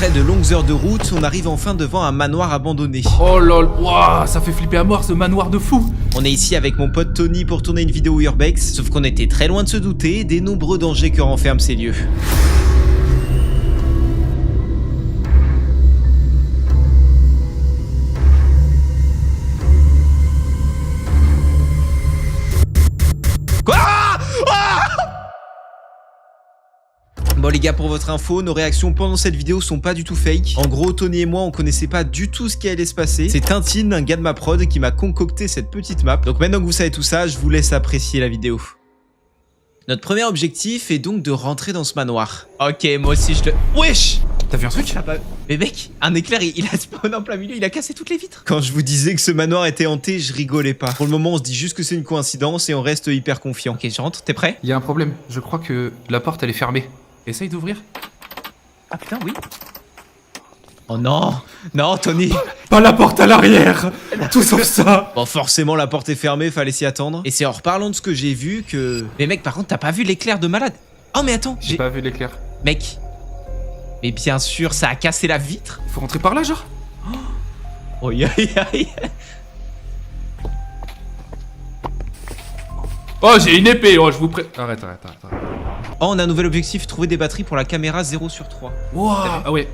Après de longues heures de route, on arrive enfin devant un manoir abandonné. Oh lol, waouh, ça fait flipper à mort ce manoir de fou. On est ici avec mon pote Tony pour tourner une vidéo Urbex, sauf qu'on était très loin de se douter des nombreux dangers que renferment ces lieux. Bon les gars, pour votre info, nos réactions pendant cette vidéo sont pas du tout fake. En gros, Tony et moi, on connaissait pas du tout ce qui allait se passer. C'est Tintine, un gars de ma prod, qui m'a concocté cette petite map. Donc maintenant que vous savez tout ça, je vous laisse apprécier la vidéo. Notre premier objectif est donc de rentrer dans ce manoir. Ok, moi aussi je le... Wesh! T'as vu un truc? Mais mec, un éclair, il a spawn en plein milieu, il a cassé toutes les vitres. Quand je vous disais que ce manoir était hanté, je rigolais pas. Pour le moment, on se dit juste que c'est une coïncidence et on reste hyper confiant. Ok, je rentre, t'es prêt? Il y a un problème, je crois que la porte elle est fermée. Essaye d'ouvrir. Ah putain, oui. Oh non! Non, Tony! Pas la porte à l'arrière! Tout sauf ça! Bon, forcément, la porte est fermée, fallait s'y attendre. Et c'est en reparlant de ce que j'ai vu que... Mais mec, par contre, t'as pas vu l'éclair de malade? Oh, mais attends, J'ai pas vu l'éclair. Mec. Mais bien sûr, ça a cassé la vitre. Faut rentrer par là, genre? Oh, aïe, aïe. Oh, j'ai une épée! Oh, je vous prête. Arrête. Oh, on a un nouvel objectif, trouver des batteries pour la caméra 0/3. Wow. Ah ouais.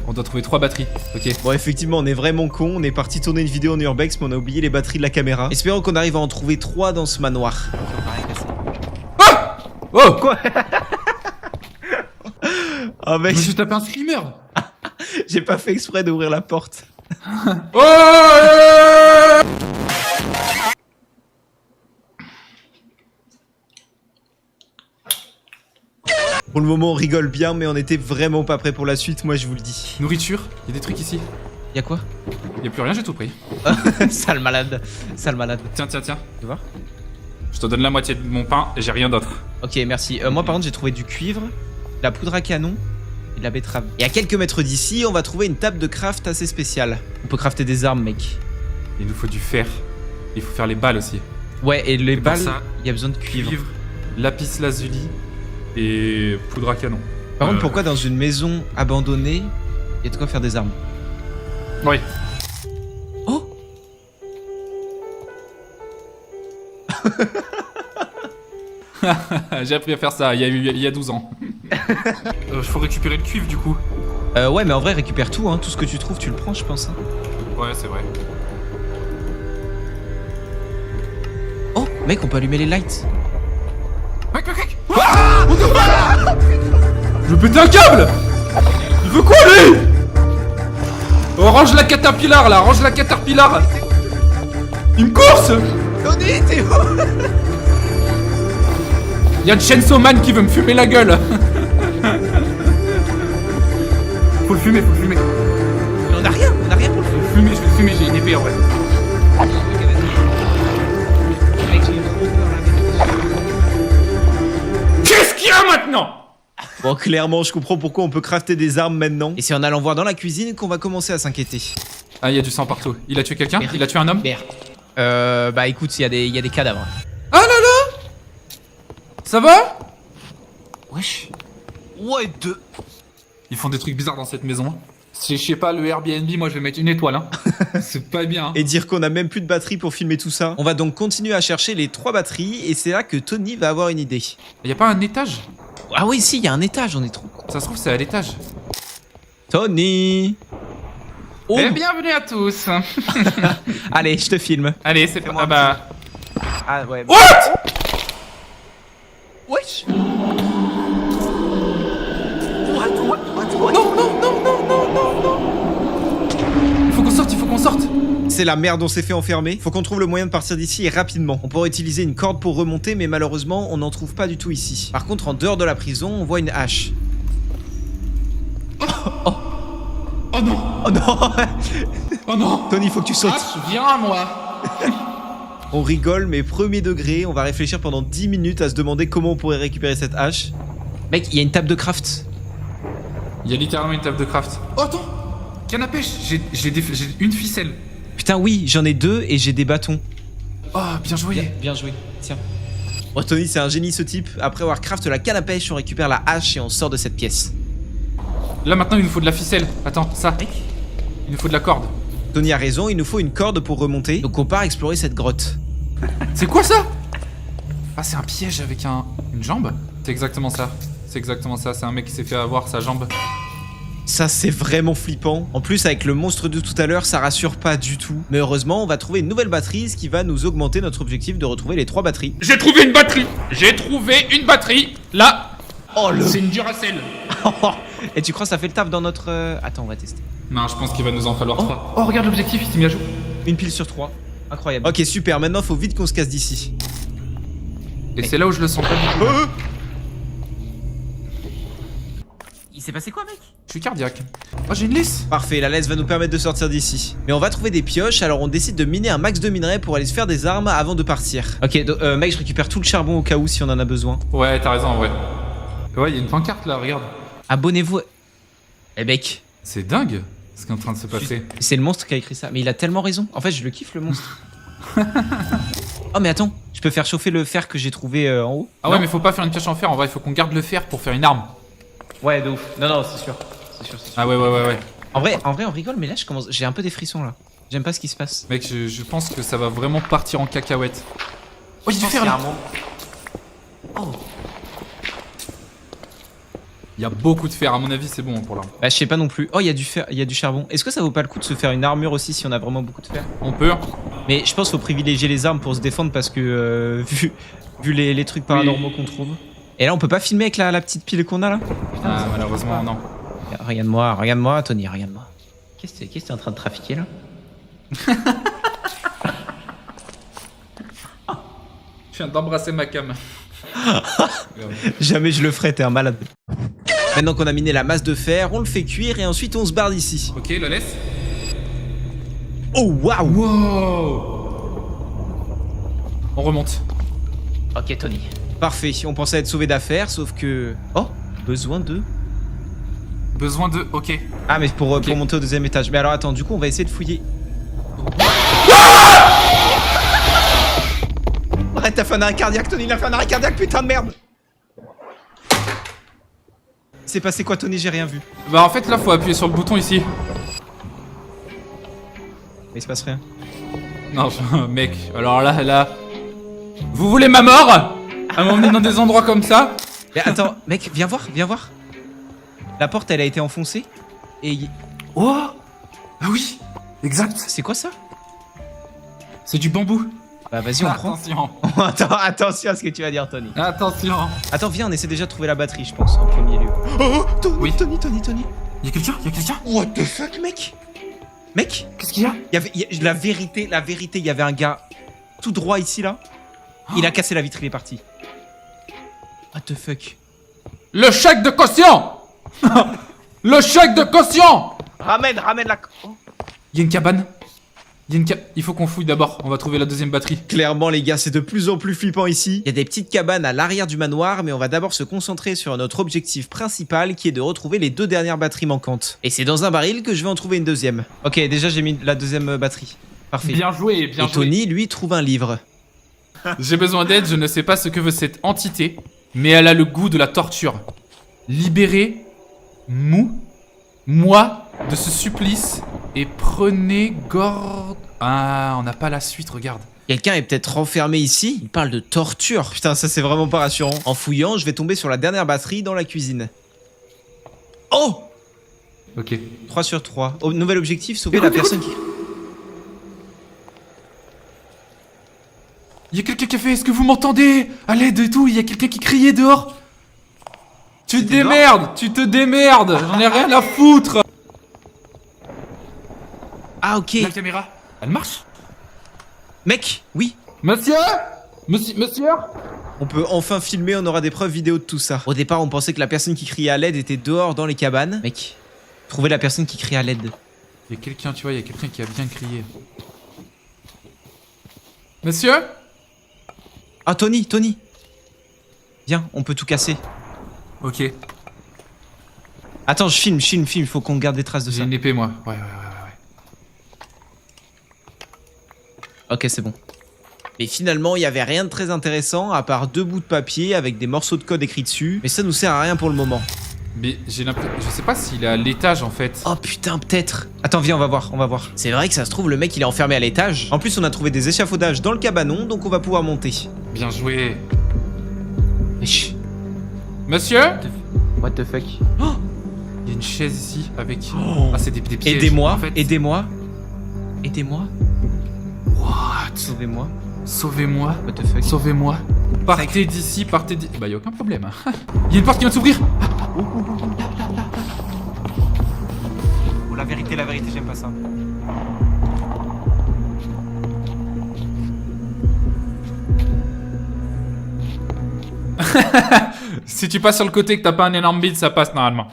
On doit trouver 3 batteries. Ok. Bon, effectivement, on est vraiment con. On est parti tourner une vidéo en Urbex, mais on a oublié les batteries de la caméra. Espérons qu'on arrive à en trouver 3 dans ce manoir. Ah! Oh! Quoi? Oh mec, Je me suis tapé un screamer! j'ai pas fait exprès d'ouvrir la porte. Oh! Pour le moment, on rigole bien, mais on était vraiment pas prêt pour la suite, moi je vous le dis. Nourriture, il y a des trucs ici. Y'a quoi? Y a plus rien, j'ai tout pris. Sale malade, sale malade. Tiens. Tu vois? Je te donne la moitié de mon pain et j'ai rien d'autre. Ok, merci. Moi par contre, j'ai trouvé du cuivre, de la poudre à canon et de la betterave. Et à quelques mètres d'ici, on va trouver une table de craft assez spéciale. On peut crafter des armes, mec. Il nous faut du fer. Il faut faire les balles aussi. Ouais, et les pour balles, ça, il y a besoin de cuivre. Lapis lazuli et poudre à canon. Par contre, pourquoi dans une maison abandonnée, il y a de quoi faire des armes? Oui. Oh! J'ai appris à faire ça il y a 12 ans. Faut récupérer le cuivre du coup. Ouais, mais en vrai, récupère tout, hein. Tout ce que tu trouves, tu le prends, je pense. Hein. Ouais, c'est vrai. Oh, mec, on peut allumer les lights. Mec. Je vais péter un câble! Il veut quoi lui? Oh, range la caterpillar là, range la caterpillar! Il me course! Tony, t'es où? Y'a Chainsaw Man qui veut me fumer la gueule! Faut le fumer. Mais on a rien pour le faire. Je vais le fumer, j'ai une épée en vrai. Qu'est-ce qu'il y a maintenant? Bon, clairement, je comprends pourquoi on peut crafter des armes maintenant. Et c'est en allant voir dans la cuisine qu'on va commencer à s'inquiéter. Ah, il y a du sang partout. Il a tué quelqu'un? Il a tué un homme? Merde. Bah écoute, il y a des cadavres. Ah là là! Ça va? Wesh. Ouais, deux. Ils font des trucs bizarres dans cette maison. Si je sais pas, le Airbnb, moi je vais mettre une étoile. Hein. C'est pas bien. Hein. Et dire qu'on a même plus de batterie pour filmer tout ça. On va donc continuer à chercher les 3 batteries et c'est là que Tony va avoir une idée. Y a pas un étage? Ah oui, si, il y a un étage, on est trop. Ça se trouve, c'est à l'étage. Tony. Oh. Eh, bienvenue à tous. Allez, je te filme. Allez, c'est pas... Ah bah... Ah ouais. What? Wesh. Non. Il faut qu'on sorte. C'est la merde, on s'est fait enfermer. Faut qu'on trouve le moyen de partir d'ici et rapidement. On pourrait utiliser une corde pour remonter, mais malheureusement, on n'en trouve pas du tout ici. Par contre, en dehors de la prison, on voit une hache. Oh non. Oh non. Oh non. Tony, faut que tu sautes. Viens à moi. On rigole, mais premier degré, on va réfléchir pendant 10 minutes à se demander comment on pourrait récupérer cette hache. Mec, il y a une table de craft. Il y a littéralement une table de craft. Oh attends. Canne à pêche. J'ai une ficelle. Putain, oui, j'en ai 2 et j'ai des bâtons. Oh, bien joué. Bien joué. Tiens. Oh, Tony, c'est un génie ce type. Après avoir craft la canne à pêche, on récupère la hache et on sort de cette pièce. Là maintenant il nous faut de la ficelle. Attends, ça. Il nous faut de la corde. Tony a raison, il nous faut une corde pour remonter. Donc on part explorer cette grotte. C'est quoi ça? Ah, c'est un piège avec une jambe? C'est exactement ça. C'est exactement ça. C'est un mec qui s'est fait avoir sa jambe. Ça, c'est vraiment flippant. En plus, avec le monstre de tout à l'heure, ça rassure pas du tout. Mais heureusement, on va trouver une nouvelle batterie, ce qui va nous augmenter notre objectif de retrouver les 3 batteries. J'ai trouvé une batterie. J'ai trouvé une batterie. Là. Oh le... C'est une Duracell. Et tu crois que ça fait le taf dans notre... Attends, on va tester. Non, je pense qu'il va nous en falloir 3. Oh, regarde l'objectif, il s'est mis à jour. Une pile sur 3. Incroyable. Ok, super. Maintenant, faut vite qu'on se casse d'ici. Et c'est là où je le sens pas du tout. Il s'est passé quoi, mec? Je suis cardiaque. Oh, j'ai une laisse. Parfait, la laisse va nous permettre de sortir d'ici. Mais on va trouver des pioches, alors on décide de miner un max de minerais pour aller se faire des armes avant de partir. Ok, donc, mec, je récupère tout le charbon au cas où si on en a besoin. Ouais, t'as raison, ouais. Ouais, il y a une pancarte là, regarde. Abonnez-vous. Eh mec. C'est dingue ce qui est en train de se passer. C'est le monstre qui a écrit ça. Mais il a tellement raison. En fait, je le kiffe, le monstre. Oh, mais attends, je peux faire chauffer le fer que j'ai trouvé en haut. Ah ouais, mais faut pas faire une pioche en fer, en vrai, il faut qu'on garde le fer pour faire une arme. Ouais, de ouf. Non, c'est sûr. C'est sûr. Ah ouais. En vrai, on rigole, mais là, j'ai un peu des frissons là. J'aime pas ce qui se passe. Mec, je pense que ça va vraiment partir en cacahuète. Oh, il y a du fer là. Oh. Il y a beaucoup de fer, à mon avis, c'est bon pour l'arme. Bah, je sais pas non plus. Oh, il y a du fer, il y a du charbon. Est-ce que ça vaut pas le coup de se faire une armure aussi si on a vraiment beaucoup de fer? On peut. Mais je pense qu'il faut privilégier les armes pour se défendre parce que vu les trucs paranormaux qu'on trouve. Et là, on peut pas filmer avec la petite pile qu'on a là? Ah, malheureusement, non. Regarde-moi, Tony, regarde-moi. Qu'est-ce que t'es en train de trafiquer là? Je viens d'embrasser ma cam. Jamais je le ferai, t'es un malade. Maintenant qu'on a miné la masse de fer, on le fait cuire et ensuite on se barre d'ici. Ok, le laisse. Oh waouh! Wow! On remonte. Ok, Tony. Parfait, on pensait être sauvé d'affaires, sauf que... Oh, besoin de... Ok. Ah, mais pour monter au 2e étage. Mais alors attends, du coup on va essayer de fouiller. Arrête, t'as fait un arrêt cardiaque, Tony, il a fait un arrêt cardiaque, putain de merde! C'est passé quoi, Tony? J'ai rien vu. Bah en fait là faut appuyer sur le bouton ici. Mais il se passe rien. Non, mec, alors là... Vous voulez ma mort? À m'emmener dans des endroits comme ça? Mais attends, mec, viens voir. La porte, elle a été enfoncée. Et... Oh! Ah oui! Exact! C'est quoi ça? C'est du bambou. Bah vas-y, on prend. Attention. Attention à ce que tu vas dire, Tony. Attention. Attends, viens, on essaie déjà de trouver la batterie, je pense, en premier lieu. Oh, Tony, Oui. Tony. Y'a quelqu'un? What the fuck, mec? Mec, Qu'est-ce qu'il y a? la vérité, il y avait un gars tout droit ici, là. Il a cassé la vitre, il est parti. What the fuck? Le chèque de caution! Le chèque de caution! Ramène la... Oh. Y'a une cabane. Il faut qu'on fouille d'abord, on va trouver la 2e batterie. Clairement, les gars, c'est de plus en plus flippant ici. Il y a des petites cabanes à l'arrière du manoir, mais on va d'abord se concentrer sur notre objectif principal, qui est de retrouver les 2 dernières batteries manquantes. Et c'est dans un baril que je vais en trouver une 2e. Ok, déjà, j'ai mis la 2e batterie. Parfait. Bien joué, Et Tony, lui, trouve un livre. J'ai besoin d'aide, je ne sais pas ce que veut cette entité, mais elle a le goût de la torture. Libérez-moi de ce supplice et prenez Gord... Ah, on n'a pas la suite, regarde. Quelqu'un est peut-être renfermé ici. Il parle de torture. Putain, ça c'est vraiment pas rassurant. En fouillant, je vais tomber sur la dernière batterie dans la cuisine. Oh! Ok. 3 sur 3. Oh, nouvel objectif, sauver la personne qui... Il y a quelqu'un qui a fait, est-ce que vous m'entendez? À l'aide et tout, il y a quelqu'un qui criait dehors. Tu te démerdes, j'en ai rien à foutre. Ah, ok. La caméra, elle marche? Mec, oui. Monsieur? On peut enfin filmer, on aura des preuves vidéo de tout ça. Au départ, on pensait que la personne qui criait à l'aide était dehors dans les cabanes. Mec, trouver la personne qui crie à l'aide. Il y a quelqu'un, tu vois, il y a quelqu'un qui a bien crié. Monsieur? Ah, Tony. Viens, on peut tout casser. Ok. Attends, je filme, il faut qu'on garde des traces de J'ai ça. une épée, moi. Ouais. Ok, c'est bon. Mais finalement, il n'y avait rien de très intéressant à part 2 bouts de papier avec des morceaux de code écrits dessus. Mais ça nous sert à rien pour le moment. Mais j'ai l'impression... Je sais pas s'il est à l'étage en fait. Oh putain, peut-être. Attends, viens, on va voir, on va voir. C'est vrai que ça se trouve, le mec il est enfermé à l'étage. En plus, on a trouvé des échafaudages dans le cabanon, donc on va pouvoir monter. Bien joué. Wesh. Monsieur? What the fuck? Oh, il y a une chaise ici avec... Ah, c'est des pièges. Aidez-moi, en fait. aidez-moi. Aidez-moi. What? Sauvez-moi. Sauvez-moi. What the fuck? Sauvez-moi. Partez d'ici, partez d'ici. Bah, y a aucun problème. Il y a une porte qui vient de s'ouvrir. Oh, la vérité, j'aime pas ça. Si tu passes sur le côté et que t'as pas un énorme bide, ça passe normalement.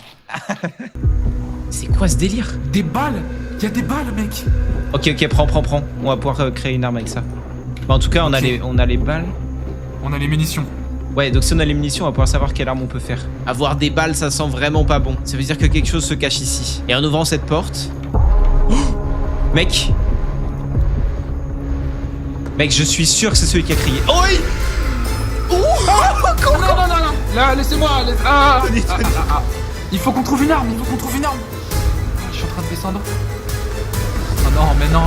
C'est quoi ce délire? Des balles? Il y a des balles, mec. Ok, prends. On va pouvoir créer une arme avec ça. Bah, en tout cas, on a les balles. On a les munitions. Ouais, donc si on a les munitions, on va pouvoir savoir quelle arme on peut faire. Avoir des balles, ça sent vraiment pas bon. Ça veut dire que quelque chose se cache ici. Et en ouvrant cette porte... Oh, mec. Mec, je suis sûr que c'est celui qui a crié. Oh oui. Non. Là, laissez-moi. Il faut qu'on trouve une arme, Je suis en train de descendre. Oh non, mais non.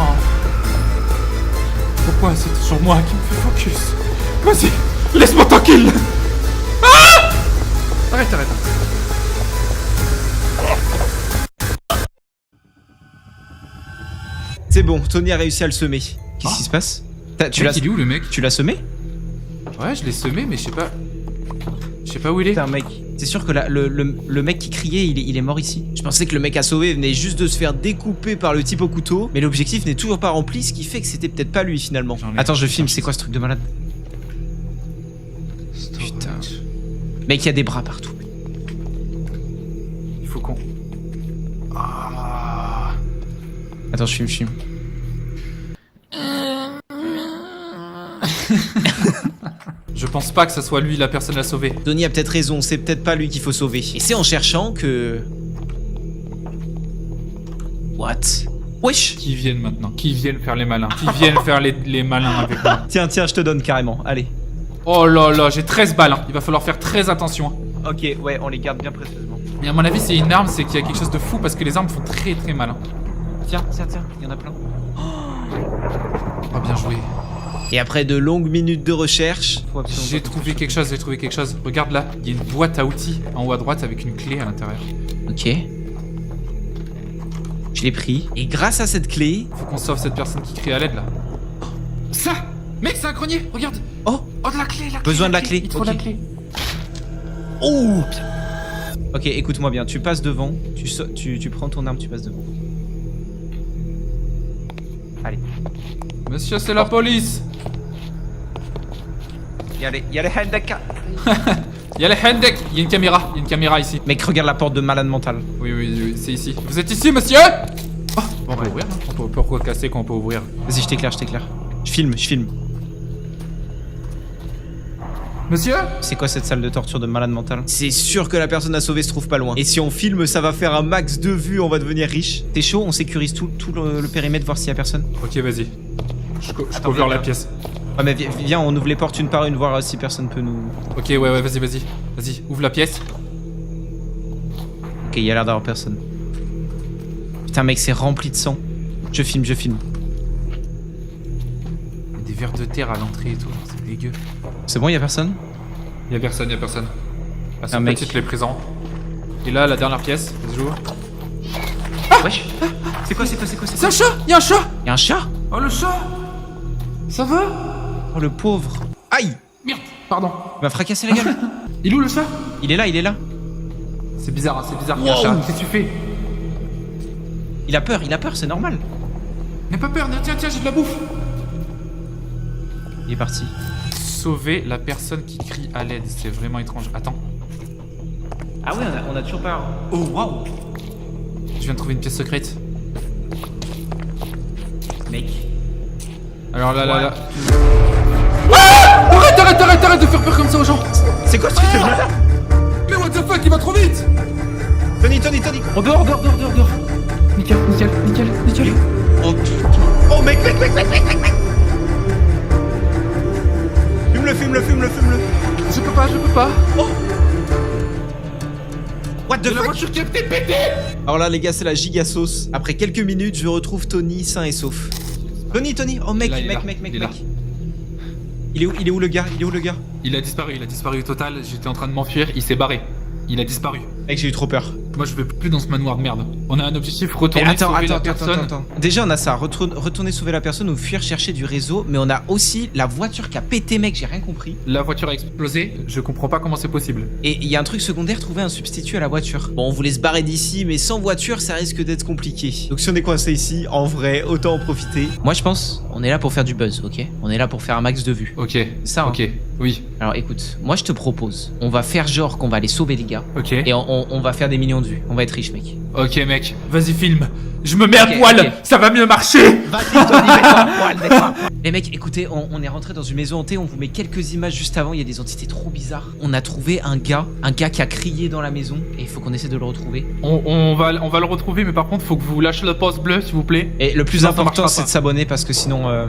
Pourquoi c'est toujours moi qui me fais focus? Vas-y, laisse-moi tranquille. Ah! Arrête. C'est bon, Tony a réussi à le semer. Qu'est-ce qui se passe? Il est où le mec? Tu l'as semé? Ouais, je l'ai semé, mais je sais pas où il est. Putain, mec. C'est sûr que le mec qui criait, il est mort ici. Je pensais que le mec à sauver venait juste de se faire découper par le type au couteau, mais l'objectif n'est toujours pas rempli, ce qui fait que c'était peut-être pas lui finalement. Attends, je filme, c'est quoi ce truc de malade? Putain. Mec, il y a des bras partout. Il faut qu'on... Ah. Attends, je filme. Je pense pas que ça soit lui la personne à sauver. Tony a peut-être raison, c'est peut-être pas lui qu'il faut sauver. Et c'est en cherchant que... What? Wesh. Qui viennent maintenant? Qui viennent faire les malins? Qui viennent faire les malins avec moi? Tiens, je te donne carrément, allez. Oh là là, j'ai 13 balles, hein. Il va falloir faire très attention. Ok, ouais, on les garde bien précieusement. Mais à mon avis, c'est une arme, c'est qu'il y a quelque chose de fou parce que les armes font très très mal. Tiens, il y en a plein. Oh, bien joué. Et après de longues minutes de recherche... J'ai trouvé quelque chose. Regarde là, il y a une boîte à outils en haut à droite avec une clé à l'intérieur. Ok. Je l'ai pris. Et grâce à cette clé... Faut qu'on sauve cette personne qui crie à l'aide là. Ça! Mec, c'est un grenier, regarde! Oh, de la clé, besoin de la clé. Il te faut la clé. Oh! Ok, écoute-moi bien, tu passes devant, tu prends ton arme, tu passes devant. Allez. Monsieur, c'est la police! Il y a les Hendek. Il y a les Hendek! Il y a une caméra ici. Mec, regarde la porte de malade mental. Oui, c'est ici. Vous êtes ici, monsieur? Oh, on peut ouvrir, hein. On peut recasser quand on peut ouvrir. Vas-y, je t'éclaire. Je filme. Monsieur? C'est quoi cette salle de torture de malade mental? C'est sûr que la personne à sauver se trouve pas loin. Et si on filme, ça va faire un max de vues, on va devenir riche. T'es chaud? On sécurise tout le périmètre, voir s'il y a personne. Ok, vas-y. Je couvre la pièce. Ouais, mais viens, on ouvre les portes une par une, voir si personne peut nous... Ok, ouais, vas-y. Vas-y, ouvre la pièce. Ok, il y a l'air d'avoir personne. Putain, mec, c'est rempli de sang. Je filme. Il y a des vers de terre à l'entrée et tout, c'est dégueu. C'est bon, il y a personne? Il y a personne. Ah, c'est un une mec. petite les présents. Et là, la dernière pièce, vas-y, j'ouvre. Wesh. C'est quoi C'est un chat! Il y a un chat! Il y a un chat? Oh, le chat! Ça va? Oh, le pauvre. Aïe! Merde, pardon. Il m'a fracassé la gueule. Il est où le chat? Il est là. C'est bizarre, il y a un chat. Qu'est-ce que tu fais? Il a peur, c'est normal. N'aie pas peur, tiens, j'ai de la bouffe. Il est parti. Sauver la personne qui crie à l'aide, c'est vraiment étrange. Attends. Ah ouais, on a toujours pas... Oh, waouh! Je viens de trouver une pièce secrète. Mec. Alors là. Ah! Arrête de faire peur comme ça aux gens. C'est quoi ce truc de malade? Mais what the fuck, il va trop vite. Tony. On dehors. Nickel. Oh putain. Oh mec. Fume-le. Je peux pas. Oh. What the Il y a la fuck? voiture qui a peut-être pété. Alors là les gars c'est la giga sauce. Après quelques minutes je retrouve Tony sain et sauf. Tony, oh mec, Il est là, mec. il est là. Il est où le gars? Il a disparu au total. J'étais en train de m'enfuir, il s'est barré. Il a disparu. Mec j'ai eu trop peur. Moi je vais plus dans ce manoir de merde. On a un objectif, retourner sauver la personne. Attends. Déjà on a ça, retourner sauver la personne ou fuir chercher du réseau, mais on a aussi la voiture qui a pété mec, j'ai rien compris. La voiture a explosé, je comprends pas comment c'est possible. Et il y a un truc secondaire, trouver un substitut à la voiture. Bon on voulait se barrer d'ici, mais sans voiture ça risque d'être compliqué. Donc si on est coincé ici, en vrai, autant en profiter. Moi je pense, on est là pour faire du buzz, ok? On est là pour faire un max de vues. Ok. Ça, hein. Ok, oui. Alors écoute, moi je te propose, on va faire genre qu'on va aller sauver les gars. Ok. Et on va faire des millions de vues, on va être riche mec. Ok mec, vas-y filme. Je me mets à Ok, poil, ok. ça va mieux marcher. Vas-y Tony, mets-toi à poil, mets-toi à poil. Les mecs, écoutez, on est rentré dans une maison hantée, on vous met quelques images juste avant, il y a des entités trop bizarres. On a trouvé un gars qui a crié dans la maison, et il faut qu'on essaie de le retrouver. On va le retrouver, mais par contre faut que vous lâchez le pouce bleu s'il vous plaît. Et le plus Sinon, ça important marchera c'est pas. de s'abonner parce que sinon...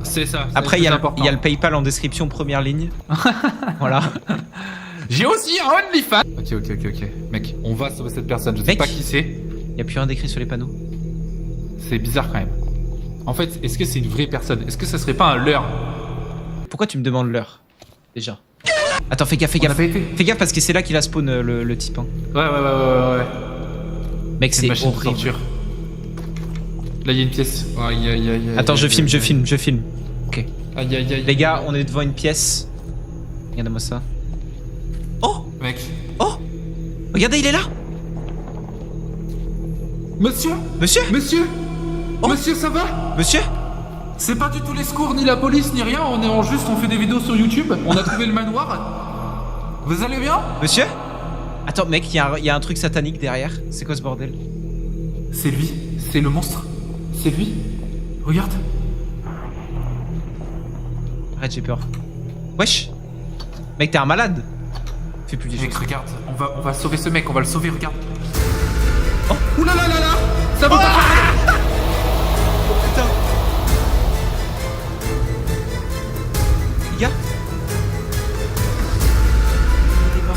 C'est ça. Après il y a le PayPal en description, première ligne. Voilà. J'ai aussi un OnlyFans. Ok. Mec, on va sauver cette personne, je sais Mec. pas qui c'est. Il y a plus rien d'écrit sur les panneaux. C'est bizarre quand même. En fait, est-ce que c'est une vraie personne? Est-ce que ça serait pas un leurre? Pourquoi tu me demandes l'heure déjà? Attends, fais gaffe. On a pas été. Fais gaffe parce que c'est là qu'il a spawn le type. Hein. Ouais. Mec, C'est une c'est machine de horrible. torture. Là, il y a une pièce. Aïe. Attends, je filme. Ok. Aïe. Les gars, on est devant une pièce. Regardez-moi ça. Oh! Mec. Regardez, il est là! Monsieur, Oh. Monsieur, ça va? Monsieur? C'est pas du tout les secours, ni la police, ni rien. On fait des vidéos sur YouTube. On a trouvé le manoir. Vous allez bien? Monsieur? Attends, mec, il y a un truc satanique derrière. C'est quoi ce bordel? C'est lui. C'est le monstre. C'est lui. Regarde. Arrête, j'ai peur. Wesh! Mec, t'es un malade! Fais plus des Mec, choses. regarde. On va sauver ce mec. On va le sauver. Regarde. Oh. Ouh là. Ça va pas. Putain! Les gars? Il est mort.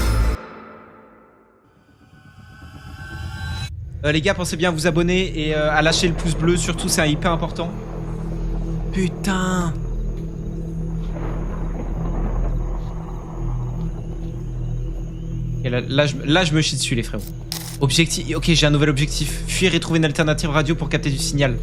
Les gars, pensez bien à vous abonner et à lâcher le pouce bleu, surtout c'est hyper important. Putain! Et là, je me chie dessus les frérots. Objectif, ok j'ai un nouvel objectif. Fuir et trouver une alternative radio pour capter du signal.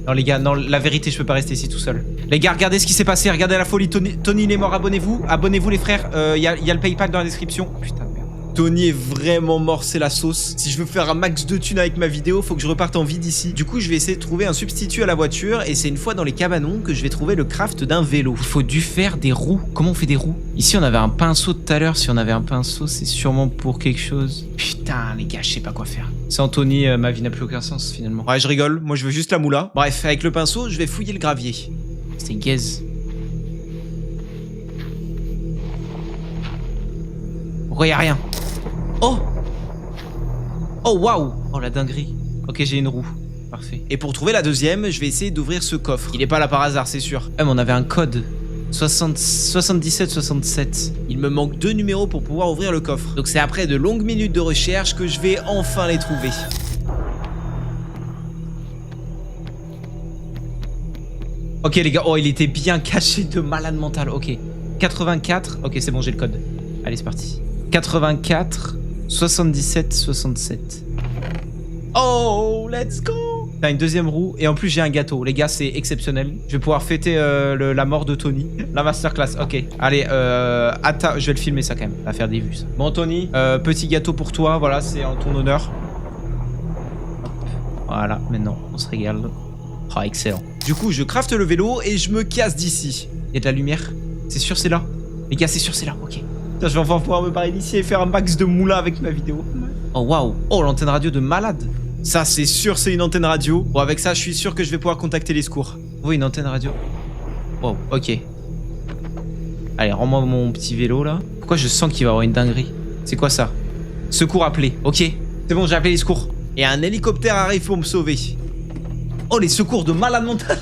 Non les gars, non la vérité je peux pas rester ici tout seul. Les gars regardez ce qui s'est passé, regardez la folie. Tony il est mort, abonnez-vous les frères. Il y a le PayPal dans la description. Putain de merde. Tony est vraiment mort, c'est la sauce. Si je veux faire un max de thunes avec ma vidéo, faut que je reparte en vie d'ici. Du coup, je vais essayer de trouver un substitut à la voiture et c'est une fois dans les cabanons que je vais trouver le craft d'un vélo. Il faut dû faire des roues. Comment on fait des roues? Ici, on avait un pinceau tout à l'heure. Si on avait un pinceau, c'est sûrement pour quelque chose. Putain, les gars, je sais pas quoi faire. Sans Tony, ma vie n'a plus aucun sens finalement. Ouais, je rigole. Moi, je veux juste la moula. Bref, avec le pinceau, je vais fouiller le gravier. C'est gaze. Pourquoi y a rien? Oh! Oh waouh! Oh la dinguerie. Ok, j'ai une roue. Parfait. Et pour trouver la deuxième, je vais essayer d'ouvrir ce coffre. Il est pas là par hasard, c'est sûr. Mais on avait un code. 77. Il me manque 2 numéros pour pouvoir ouvrir le coffre. Donc c'est après de longues minutes de recherche que je vais enfin les trouver. Ok les gars, oh il était bien caché de malade mental, ok. 84, ok c'est bon j'ai le code. Allez c'est parti. 84, 77. Oh, let's go! T'as une deuxième roue et en plus j'ai un gâteau. Les gars, c'est exceptionnel. Je vais pouvoir fêter la mort de Tony. La masterclass, ok. Allez, attends, je vais le filmer ça quand même. Ça va faire des vues ça. Bon Tony, petit gâteau pour toi, voilà, c'est en ton honneur. Hop. Voilà, maintenant on se régale. Ah, excellent. Du coup, je crafte le vélo et je me casse d'ici. Il y a de la lumière. C'est sûr, c'est là. Les gars, c'est sûr, c'est là, ok. Putain, je vais enfin pouvoir me barrer d'ici et faire un max de moula avec ma vidéo. Oh waouh. Oh, l'antenne radio de malade. Ça, c'est sûr, c'est une antenne radio. Bon, avec ça, je suis sûr que je vais pouvoir contacter les secours. Oui, une antenne radio. Wow, ok. Allez, rends-moi mon petit vélo, là. Pourquoi je sens qu'il va y avoir une dinguerie? C'est quoi ça? Secours appelé. Ok. C'est bon, j'ai appelé les secours. Et un hélicoptère arrive pour me sauver. Oh, les secours de malade mental.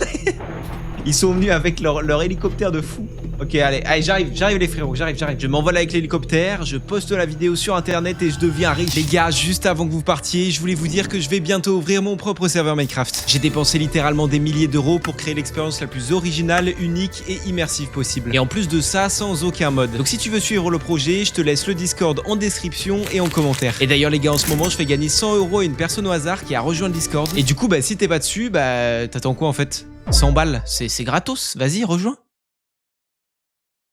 Ils sont venus avec leur hélicoptère de fou. Ok, allez, j'arrive les frérots, j'arrive. Je m'envole avec l'hélicoptère, je poste la vidéo sur internet et je deviens riche. Les gars, juste avant que vous partiez, je voulais vous dire que je vais bientôt ouvrir mon propre serveur Minecraft. J'ai dépensé littéralement des milliers d'euros pour créer l'expérience la plus originale, unique et immersive possible. Et en plus de ça, sans aucun mode. Donc si tu veux suivre le projet, je te laisse le Discord en description et en commentaire. Et d'ailleurs les gars, en ce moment, je fais gagner 100 € à une personne au hasard qui a rejoint le Discord. Et du coup, bah si t'es pas dessus, bah t'attends quoi en fait? 100 balles, c'est gratos, vas-y, rejoins.